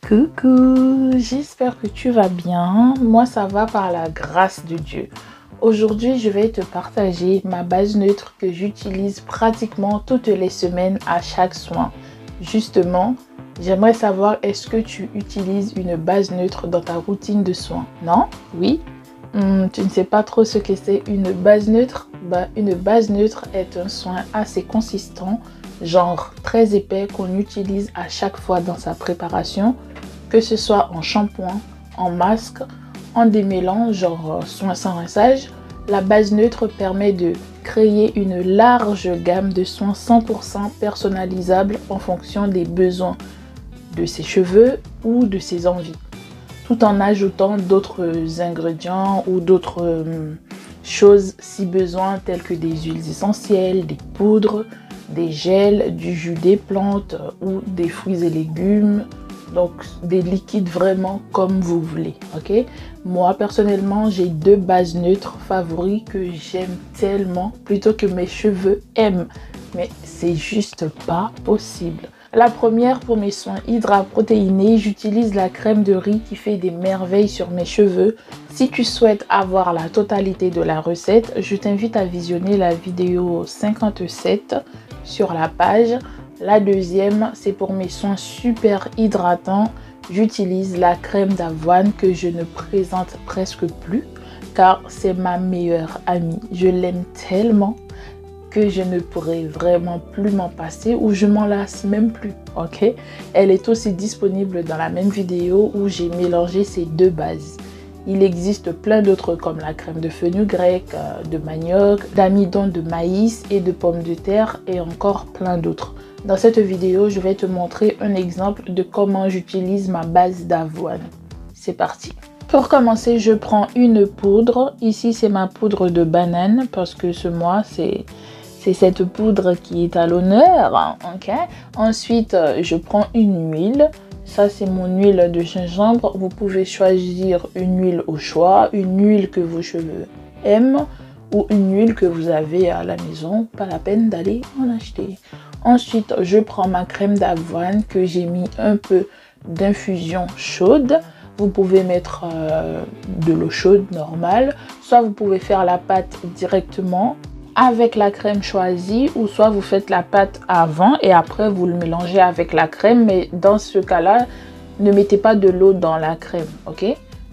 Coucou, j'espère que tu vas bien. Moi ça va par la grâce de Dieu. Aujourd'hui je vais te partager ma base neutre que j'utilise pratiquement toutes les semaines à chaque soin. Justement, j'aimerais savoir, est-ce que tu utilises une base neutre dans ta routine de soins? Non? Oui? Tu ne sais pas trop ce que c'est une base neutre? Une base neutre est un soin assez consistant, genre très épais, qu'on utilise à chaque fois dans sa préparation, que ce soit en shampoing, en masque, en démêlant, genre soin sans rinçage. La base neutre permet de créer une large gamme de soins 100% personnalisables en fonction des besoins de ses cheveux ou de ses envies, tout en ajoutant d'autres ingrédients ou d'autres choses si besoin, telles que des huiles essentielles, des poudres, des gels, du jus des plantes ou des fruits et légumes. Donc des liquides vraiment comme vous voulez, ok? Moi personnellement j'ai deux bases neutres favoris que j'aime tellement, plutôt que mes cheveux aiment, mais c'est juste pas possible. La première, pour mes soins hydraprotéinés, j'utilise la crème de riz qui fait des merveilles sur mes cheveux. Si tu souhaites avoir la totalité de la recette, je t'invite à visionner la vidéo 57 sur la page. La deuxième, c'est pour mes soins super hydratants. J'utilise la crème d'avoine que je ne présente presque plus car c'est ma meilleure amie. Je l'aime tellement que je ne pourrais vraiment plus m'en passer, ou je m'en lasse même plus, ok? Elle est aussi disponible dans la même vidéo où j'ai mélangé ces deux bases. Il existe plein d'autres comme la crème de fenugrec, de manioc, d'amidon de maïs et de pommes de terre et encore plein d'autres. Dans cette vidéo, je vais te montrer un exemple de comment j'utilise ma base d'avoine. C'est parti! Pour commencer, je prends une poudre. Ici, c'est ma poudre de banane parce que ce mois, c'est cette poudre qui est à l'honneur, ok? Ensuite, je prends une huile. Ça, c'est mon huile de gingembre. Vous pouvez choisir une huile au choix, une huile que vos cheveux aiment ou une huile que vous avez à la maison. Pas la peine d'aller en acheter. Ensuite, je prends ma crème d'avoine que j'ai mis un peu d'infusion chaude. Vous pouvez mettre de l'eau chaude normale, soit vous pouvez faire la pâte directement avec la crème choisie, ou soit vous faites la pâte avant et après vous le mélangez avec la crème, mais dans ce cas-là, ne mettez pas de l'eau dans la crème, ok?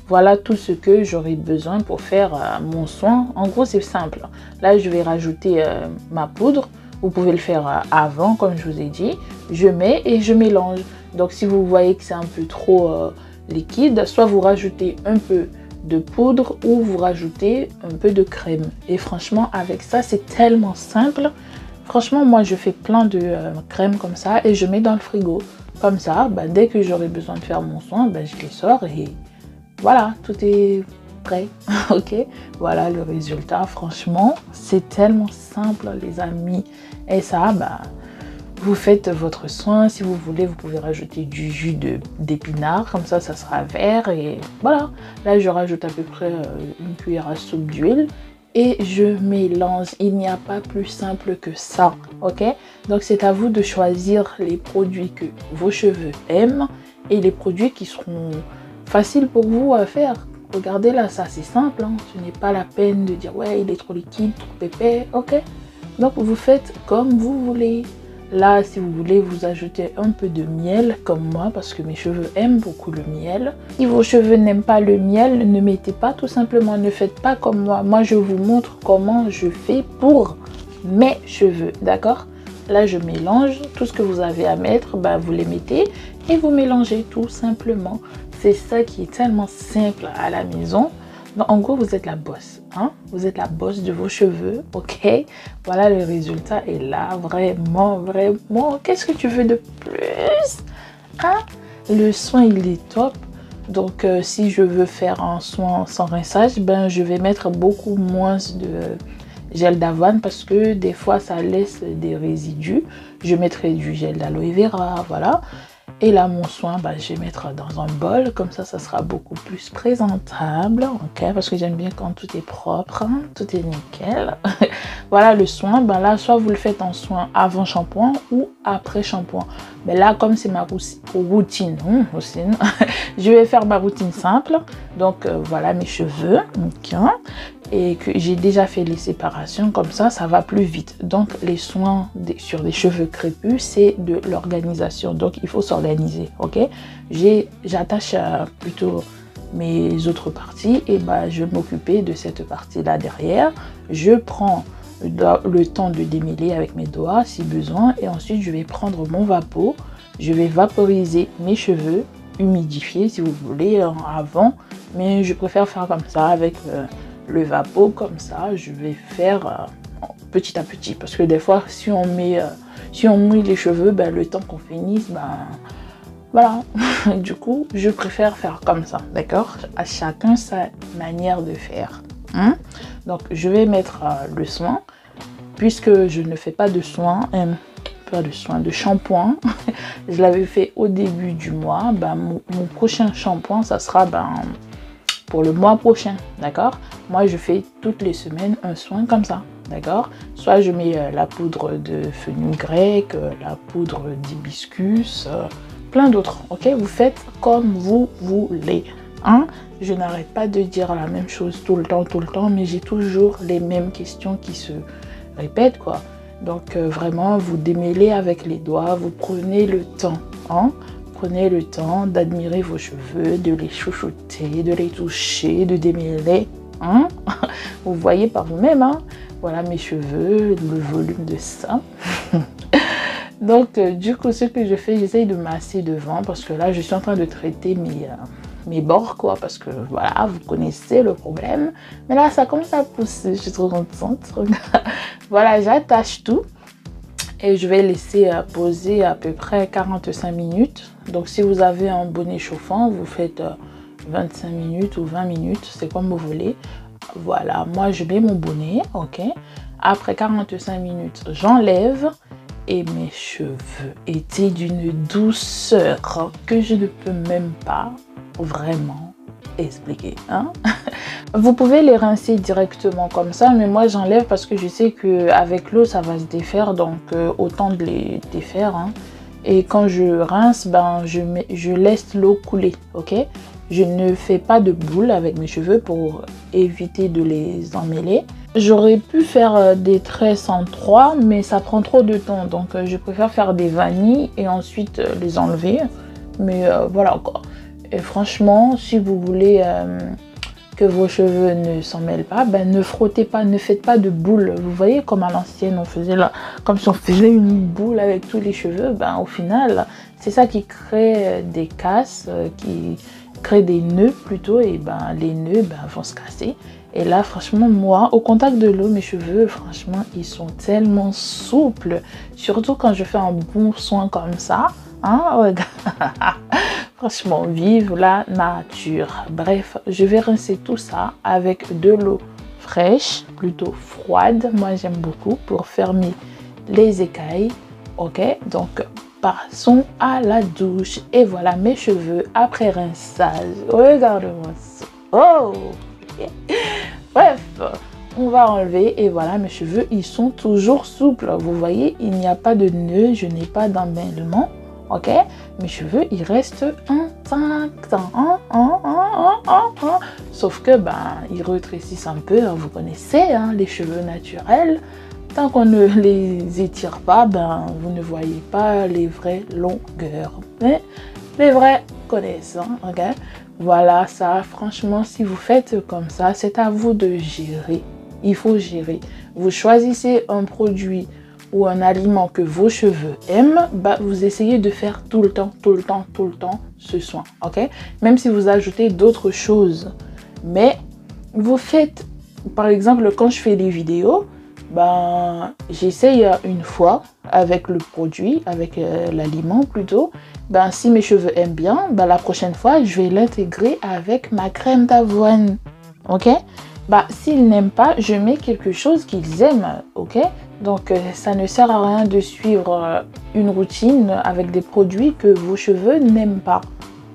Voilà tout ce que j'aurai besoin pour faire mon soin. En gros, c'est simple. Là, je vais rajouter ma poudre. Vous pouvez le faire avant, comme je vous ai dit. Je mets et je mélange. Donc, si vous voyez que c'est un peu trop liquide, soit vous rajoutez un peu de poudre ou vous rajoutez un peu de crème. Et franchement, avec ça, c'est tellement simple. Franchement, moi, je fais plein de crème comme ça et je mets dans le frigo. Comme ça, dès que j'aurai besoin de faire mon soin, je les sors et voilà, tout est prêt. Ok, voilà le résultat. Franchement, c'est tellement simple, les amis. Et ça, vous faites votre soin. Si vous voulez, vous pouvez rajouter du jus d'épinard, comme ça sera vert. Et voilà, là je rajoute à peu près une cuillère à soupe d'huile et je mélange. Il n'y a pas plus simple que ça, ok? Donc c'est à vous de choisir les produits que vos cheveux aiment et les produits qui seront faciles pour vous à faire. Regardez là, ça c'est simple, hein? Ce n'est pas la peine de dire ouais il est trop liquide, trop épais, ok? Donc vous faites comme vous voulez. Là, si vous voulez, vous ajoutez un peu de miel, comme moi, parce que mes cheveux aiment beaucoup le miel. Si vos cheveux n'aiment pas le miel, ne mettez pas tout simplement, ne faites pas comme moi. Moi, je vous montre comment je fais pour mes cheveux, d'accord? Là, je mélange tout ce que vous avez à mettre, vous les mettez et vous mélangez tout simplement. C'est ça qui est tellement simple à la maison. Donc, en gros, vous êtes la boss, hein? Vous êtes la boss de vos cheveux, ok? Voilà, le résultat est là, vraiment, vraiment. Qu'est-ce que tu veux de plus? Hein? Le soin, il est top. Donc, si je veux faire un soin sans rinçage, je vais mettre beaucoup moins de gel d'avoine parce que des fois, ça laisse des résidus. Je mettrai du gel d'aloe vera, voilà. Et là, mon soin, bah, je vais mettre dans un bol. Comme ça sera beaucoup plus présentable. Ok, parce que j'aime bien quand tout est propre, hein, tout est nickel. Voilà le soin. Ben là, soit vous le faites en soin avant shampoing ou après shampoing. Mais là, comme c'est ma routine, je vais faire ma routine simple. Donc, voilà mes cheveux. Okay. Et que j'ai déjà fait les séparations, comme ça va plus vite. Donc les soins sur des cheveux crépus, c'est de l'organisation, donc il faut s'organiser, ok. J'attache plutôt mes autres parties et bah je vais m'occuper de cette partie là derrière. Je prends le temps de démêler avec mes doigts si besoin et ensuite je vais prendre mon vapeau, je vais vaporiser mes cheveux, humidifier si vous voulez avant, mais je préfère faire comme ça avec le vapeau. Comme ça je vais faire petit à petit, parce que des fois si on mouille les cheveux, ben, le temps qu'on finisse, ben voilà. Du coup je préfère faire comme ça, d'accord, à chacun sa manière de faire, hein? Donc je vais mettre le soin, puisque je ne fais pas de soin, de shampoing. Je l'avais fait au début du mois. Ben, mon prochain shampoing ça sera pour le mois prochain, d'accord. Moi je fais toutes les semaines un soin comme ça, d'accord. Soit je mets la poudre de fenugrec, la poudre d'hibiscus, plein d'autres, ok. Vous faites comme vous voulez, hein. Je n'arrête pas de dire la même chose tout le temps, mais j'ai toujours les mêmes questions qui se répètent, quoi. Donc vraiment vous démêlez avec les doigts, vous prenez le temps, hein. Prenez le temps d'admirer vos cheveux, de les chouchouter, de les toucher, de démêler, hein. Vous voyez par vous-même, hein. Voilà mes cheveux, le volume de ça. Donc du coup ce que je fais, j'essaye de masser devant, parce que là je suis en train de traiter mes bords, quoi, parce que voilà, vous connaissez le problème. Mais là ça commence à pousser, je suis trop contente. Voilà, j'attache tout. Et je vais laisser poser à peu près 45 minutes. Donc si vous avez un bonnet chauffant, vous faites 25 minutes ou 20 minutes, c'est comme vous voulez. Voilà, moi je mets mon bonnet, ok. Après 45 minutes, j'enlève et mes cheveux étaient d'une douceur que je ne peux même pas vraiment expliquer, hein. Vous pouvez les rincer directement comme ça, mais moi j'enlève parce que je sais qu'avec l'eau ça va se défaire, donc autant de les défaire, hein. Et quand je rince, ben je laisse l'eau couler, ok. Je ne fais pas de boules avec mes cheveux pour éviter de les emmêler. J'aurais pu faire des tresses en 3, mais ça prend trop de temps, donc je préfère faire des vanilles et ensuite les enlever. Mais voilà quoi. Et franchement, si vous voulez que vos cheveux ne s'en mêlent pas, ben ne frottez pas, ne faites pas de boules. Vous voyez comme à l'ancienne on faisait là, comme si on faisait une boule avec tous les cheveux. Ben au final, c'est ça qui crée des casses, qui crée des nœuds plutôt, et ben les nœuds vont se casser. Et là franchement, moi au contact de l'eau, mes cheveux franchement ils sont tellement souples, surtout quand je fais un bon soin comme ça, hein. Franchement, vive la nature. Bref, je vais rincer tout ça avec de l'eau fraîche, plutôt froide. Moi, j'aime beaucoup pour fermer les écailles. Ok, donc passons à la douche. Et voilà mes cheveux après rinçage. Regarde-moi ça. Oh! Bref, on va enlever et voilà mes cheveux, ils sont toujours souples. Vous voyez, il n'y a pas de nœud, je n'ai pas d'emmêlement. Ok, mes cheveux ils restent intacts, sauf que ils rétrécissent un peu, hein, vous connaissez, hein, les cheveux naturels. Tant qu'on ne les étire pas, vous ne voyez pas les vraies longueurs, mais les vrais connaissent, hein, ok. Voilà, ça franchement si vous faites comme ça, c'est à vous de gérer. Il faut gérer. Vous choisissez un produit ou un aliment que vos cheveux aiment, vous essayez de faire tout le temps ce soin, ok. Même si vous ajoutez d'autres choses, mais vous faites, par exemple quand je fais des vidéos, j'essaye une fois avec le produit, avec l'aliment plutôt. Si mes cheveux aiment bien, la prochaine fois je vais l'intégrer avec ma crème d'avoine, ok. S'ils n'aiment pas, je mets quelque chose qu'ils aiment, ok. Donc ça ne sert à rien de suivre une routine avec des produits que vos cheveux n'aiment pas.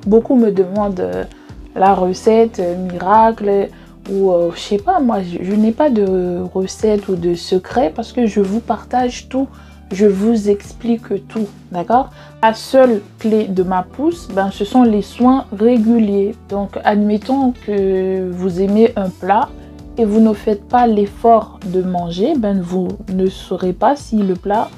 Beaucoup me demandent la recette miracle ou je sais pas, moi je n'ai pas de recette ou de secret parce que je vous partage tout, je vous explique tout, d'accord? La seule clé de ma pousse, ce sont les soins réguliers. Donc admettons que vous aimez un plat et vous ne faites pas l'effort de manger, vous ne saurez pas si le plat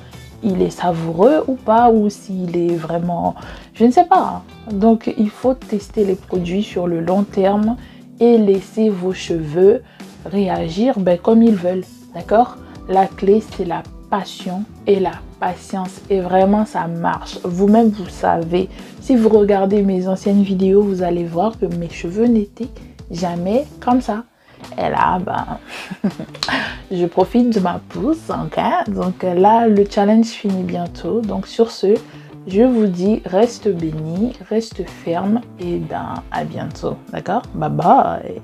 il est savoureux ou pas, ou s'il est vraiment, je ne sais pas. Donc il faut tester les produits sur le long terme et laisser vos cheveux réagir comme ils veulent, d'accord? La clé c'est la passion et la patience, et vraiment ça marche. Vous-même vous savez, si vous regardez mes anciennes vidéos, vous allez voir que mes cheveux n'étaient jamais comme ça. Et là, je profite de ma pousse, ok? Donc là, le challenge finit bientôt. Donc sur ce, je vous dis, reste béni, reste ferme et à bientôt, d'accord? Bye bye!